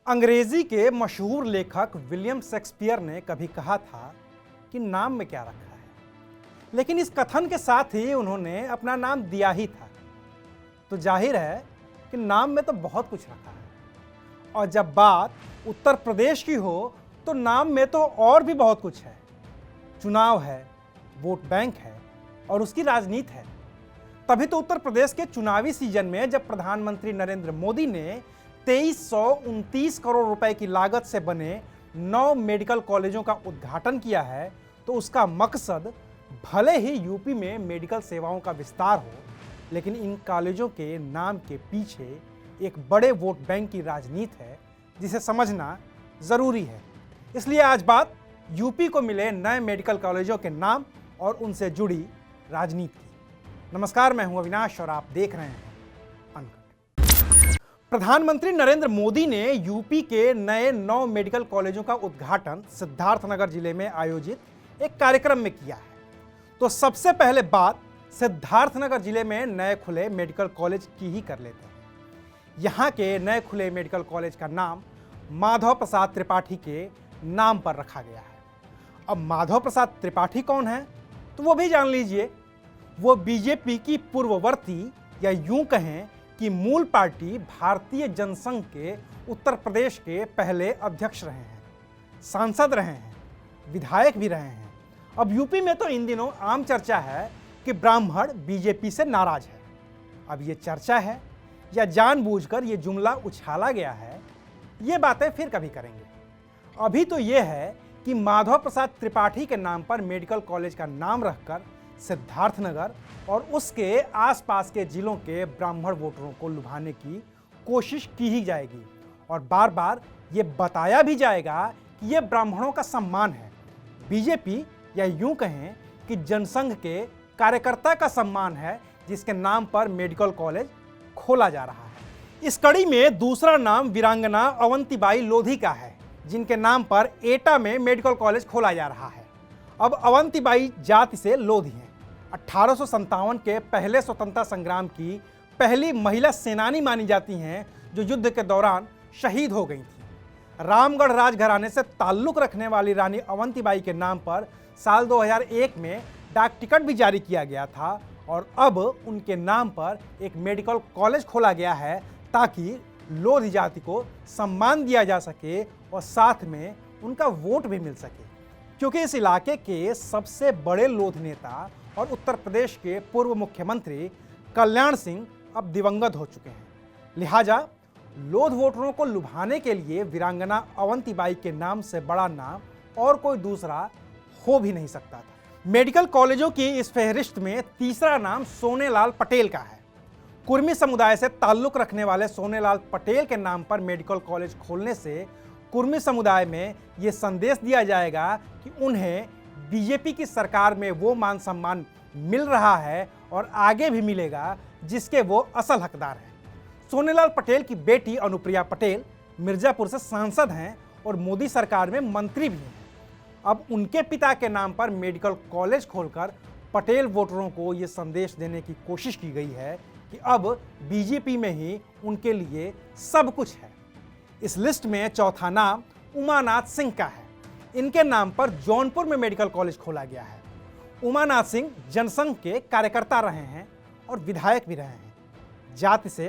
अंग्रेजी के मशहूर लेखक विलियम शेक्सपियर ने कभी कहा था कि नाम में क्या रखा है, लेकिन इस कथन के साथ ही उन्होंने अपना नाम दिया ही था। तो जाहिर है कि नाम में तो बहुत कुछ रखा है, और जब बात उत्तर प्रदेश की हो तो नाम में तो और भी बहुत कुछ है। चुनाव है, वोट बैंक है और उसकी राजनीति है। तभी तो उत्तर प्रदेश के चुनावी सीजन में जब प्रधानमंत्री नरेंद्र मोदी ने 2329 करोड़ रुपए की लागत से बने 9 मेडिकल कॉलेजों का उद्घाटन किया है, तो उसका मकसद भले ही यूपी में मेडिकल सेवाओं का विस्तार हो, लेकिन इन कॉलेजों के नाम के पीछे एक बड़े वोट बैंक की राजनीति है, जिसे समझना जरूरी है। इसलिए आज बात यूपी को मिले नए मेडिकल कॉलेजों के नाम और उनसे जुड़ी राजनीति की। नमस्कार, मैं हूं अविनाश और आप देख रहे हैं अनकट। प्रधानमंत्री नरेंद्र मोदी ने यूपी के नए 9 मेडिकल कॉलेजों का उद्घाटन सिद्धार्थनगर जिले में आयोजित एक कार्यक्रम में किया है। तो सबसे पहले बात सिद्धार्थनगर जिले में नए खुले मेडिकल कॉलेज की ही कर लेते हैं। यहाँ के नए खुले मेडिकल कॉलेज का नाम माधव प्रसाद त्रिपाठी के नाम पर रखा गया है। अब माधव प्रसाद त्रिपाठी कौन है, तो वो भी जान लीजिए। वो बीजेपी की पूर्ववर्ती या यूं कहें कि मूल पार्टी भारतीय जनसंघ के उत्तर प्रदेश के पहले अध्यक्ष रहे हैं, सांसद रहे हैं, विधायक भी रहे हैं। अब यूपी में तो इन दिनों आम चर्चा है कि ब्राह्मण बीजेपी से नाराज है। अब ये चर्चा है या जानबूझकर ये जुमला उछाला गया है, ये बातें फिर कभी करेंगे। अभी तो ये है कि माधव प्रसाद त्रिपाठी के नाम पर मेडिकल कॉलेज का नाम रखकर सिद्धार्थनगर और उसके आसपास के जिलों के ब्राह्मण वोटरों को लुभाने की कोशिश की ही जाएगी, और बार बार ये बताया भी जाएगा कि ये ब्राह्मणों का सम्मान है। बीजेपी या यूं कहें कि जनसंघ के कार्यकर्ता का सम्मान है, जिसके नाम पर मेडिकल कॉलेज खोला जा रहा है। इस कड़ी में दूसरा नाम वीरांगना अवंतीबाई लोधी का है, जिनके नाम पर एटा में मेडिकल कॉलेज खोला जा रहा है। अब अवंतीबाई जाति से लोधी हैं। 1857 के पहले स्वतंत्रता संग्राम की पहली महिला सेनानी मानी जाती हैं, जो युद्ध के दौरान शहीद हो गई थी। रामगढ़ राजघराने से ताल्लुक रखने वाली रानी अवंतीबाई के नाम पर साल 2001 में डाक टिकट भी जारी किया गया था, और अब उनके नाम पर एक मेडिकल कॉलेज खोला गया है, ताकि लोधी जाति को सम्मान दिया जा सके और साथ में उनका वोट भी मिल सके। क्योंकि इस इलाके के सबसे बड़े लोध नेता और उत्तर प्रदेश के पूर्व मुख्यमंत्री कल्याण सिंह अब दिवंगत हो चुके हैं। लिहाजा लोध वोटरों को लुभाने के लिए वीरांगना अवंतीबाई के नाम से बड़ा नाम और कोई दूसरा हो भी नहीं सकता था। मेडिकल कॉलेजों की इस फहरिस्त में तीसरा नाम सोनेलाल पटेल का है। कुर्मी समुदाय से ताल्लुक रखने वाले सोनेलाल पटेल के नाम पर मेडिकल कॉलेज खोलने से कुर्मी समुदाय में ये संदेश दिया जाएगा कि उन्हें बीजेपी की सरकार में वो मान सम्मान मिल रहा है और आगे भी मिलेगा, जिसके वो असल हकदार हैं। सोनेलाल पटेल की बेटी अनुप्रिया पटेल मिर्जापुर से सांसद हैं और मोदी सरकार में मंत्री भी हैं। अब उनके पिता के नाम पर मेडिकल कॉलेज खोलकर पटेल वोटरों को ये संदेश देने की कोशिश की गई है कि अब बीजेपी में ही उनके लिए सब कुछ है। इस लिस्ट में चौथा नाम उमानाथ सिंह का है। इनके नाम पर जौनपुर में मेडिकल कॉलेज खोला गया है। उमानाथ सिंह जनसंघ के कार्यकर्ता रहे हैं और विधायक भी रहे हैं। जाति से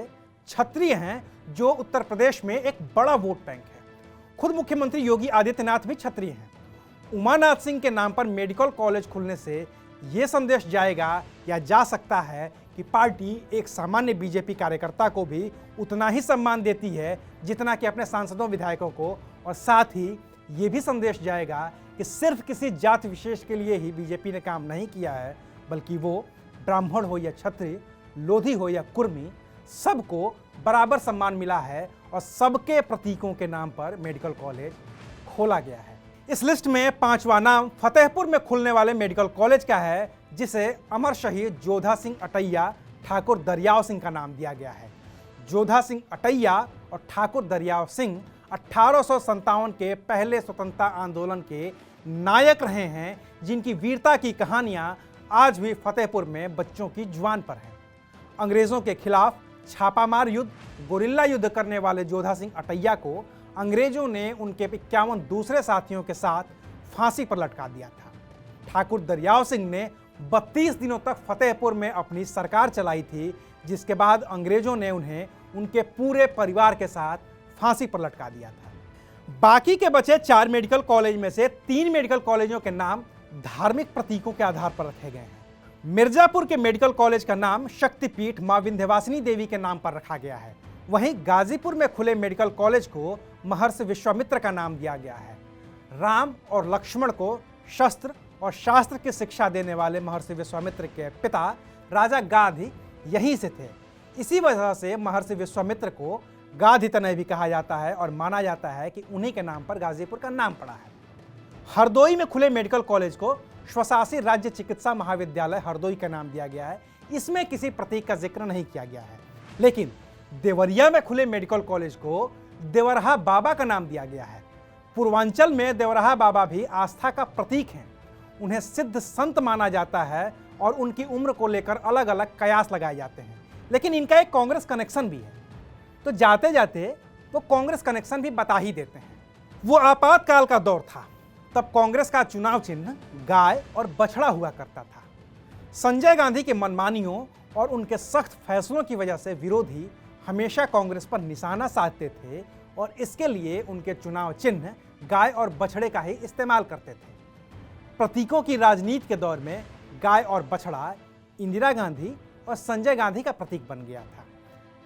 क्षत्रिय हैं, जो उत्तर प्रदेश में एक बड़ा वोट बैंक है। खुद मुख्यमंत्री योगी आदित्यनाथ भी क्षत्रिय हैं। उमानाथ सिंह के नाम पर मेडिकल कॉलेज खुलने से ये संदेश जाएगा या जा सकता है कि पार्टी एक सामान्य बीजेपी कार्यकर्ता को भी उतना ही सम्मान देती है जितना कि अपने सांसदों विधायकों को, और साथ ही ये भी संदेश जाएगा कि सिर्फ किसी जाति विशेष के लिए ही बीजेपी ने काम नहीं किया है, बल्कि वो ब्राह्मण हो या क्षत्रिय, लोधी हो या कुर्मी, सबको बराबर सम्मान मिला है और सबके प्रतीकों के नाम पर मेडिकल कॉलेज खोला गया है। इस लिस्ट में पांचवा नाम फतेहपुर में खुलने वाले मेडिकल कॉलेज का है, जिसे अमर शहीद जोधा सिंह अटैया ठाकुर दरियाव सिंह का नाम दिया गया है। जोधा सिंह अटैया और ठाकुर दरियाव सिंह 1857 के पहले स्वतंत्रता आंदोलन के नायक रहे हैं, जिनकी वीरता की कहानियां आज भी फतेहपुर में बच्चों की जुबान पर हैं। अंग्रेजों के खिलाफ छापामार युद्ध, गोरिल्ला युद्ध करने वाले जोधा सिंह अटैया को अंग्रेजों ने उनके 51 दूसरे साथियों के साथ फांसी पर लटका दिया था। ठाकुर दरियाव सिंह ने 32 दिनों तक फतेहपुर में अपनी सरकार चलाई थी, जिसके बाद अंग्रेजों ने उन्हें उनके पूरे परिवार के साथ फांसी पर लटका दिया था। बाकी के बचे 4 मेडिकल कॉलेज में से 3 मेडिकल कॉलेजों के नाम धार्मिक प्रतीकों के आधार पर रखे गए हैं। मिर्जापुर के मेडिकल कॉलेज का नाम शक्तिपीठ मां विंध्यवासिनी देवी के नाम पर रखा गया है। वहीं गाजीपुर में खुले मेडिकल कॉलेज को महर्षि विश्वामित्र का नाम दिया गया है। राम और लक्ष्मण को शस्त्र और शास्त्र की शिक्षा देने वाले महर्षि विश्वामित्र के पिता राजा गाधी यहीं से थे। इसी वजह से महर्षि विश्वामित्र को गाधी तनय भी कहा जाता है और माना जाता है कि उन्हीं के नाम पर गाजीपुर का नाम पड़ा है। हरदोई में खुले मेडिकल कॉलेज को स्वशासी राज्य चिकित्सा महाविद्यालय हरदोई का नाम दिया गया है। इसमें किसी प्रतीक का जिक्र नहीं किया गया है। लेकिन देवरिया में खुले मेडिकल कॉलेज को देवरहा बाबा का नाम दिया गया है। पूर्वांचल में देवरहा बाबा भी आस्था का प्रतीक हैं। उन्हें सिद्ध संत माना जाता है और उनकी उम्र को लेकर अलग अलग कयास लगाए जाते हैं। लेकिन इनका एक कांग्रेस कनेक्शन भी है, तो जाते जाते वो कांग्रेस कनेक्शन भी बता ही देते हैं। वो आपातकाल का दौर था, तब कांग्रेस का चुनाव चिन्ह गाय और बछड़ा हुआ करता था। संजय गांधी के मनमानियों और उनके सख्त फैसलों की वजह से विरोधी हमेशा कांग्रेस पर निशाना साधते थे और इसके लिए उनके चुनाव चिन्ह गाय और बछड़े का ही इस्तेमाल करते थे। प्रतीकों की राजनीति के दौर में गाय और बछड़ा इंदिरा गांधी और संजय गांधी का प्रतीक बन गया था।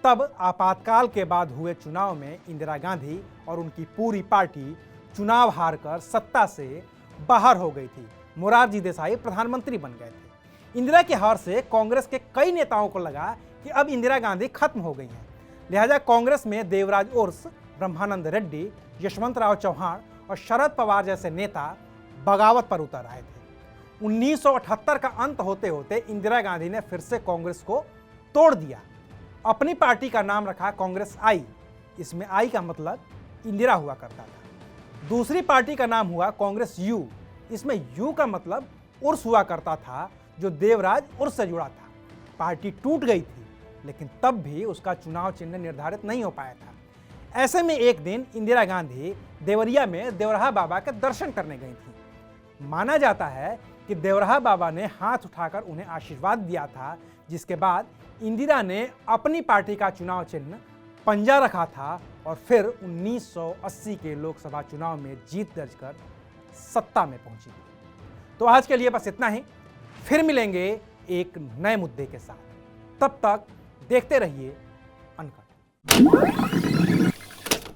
तब आपातकाल के बाद हुए चुनाव में इंदिरा गांधी और उनकी पूरी पार्टी चुनाव हारकर सत्ता से बाहर हो गई थी। मोरारजी देसाई प्रधानमंत्री बन गए थे। इंदिरा की हार से कांग्रेस के कई नेताओं को लगा कि अब इंदिरा गांधी खत्म हो गई हैं। लिहाजा कांग्रेस में देवराज उर्स, ब्रह्मानंद रेड्डी, यशवंतराव चौहान और शरद पवार जैसे नेता बगावत पर उतर आए थे। 1978 का अंत होते होते इंदिरा गांधी ने फिर से कांग्रेस को तोड़ दिया। अपनी पार्टी का नाम रखा कांग्रेस आई। इसमें आई का मतलब इंदिरा हुआ करता था। दूसरी पार्टी का नाम हुआ कांग्रेस यू। इसमें यू का मतलब उर्स हुआ करता था, जो देवराज उर्स से जुड़ा था। पार्टी टूट गई थी, लेकिन तब भी उसका चुनाव चिन्ह निर्धारित नहीं हो पाया था। ऐसे में एक दिन इंदिरा गांधी देवरिया में देवरहा बाबा के दर्शन करने गई थी। माना जाता है कि देवरहा बाबा ने हाथ उठाकर उन्हें आशीर्वाद दिया था, जिसके बाद इंदिरा ने अपनी पार्टी का चुनाव चिन्ह पंजा रखा था और फिर 1980 के लोकसभा चुनाव में जीत दर्ज कर सत्ता में पहुंची। तो आज के लिए बस इतना ही। फिर मिलेंगे एक नए मुद्दे के साथ। तब तक देखते रहिए अनकट।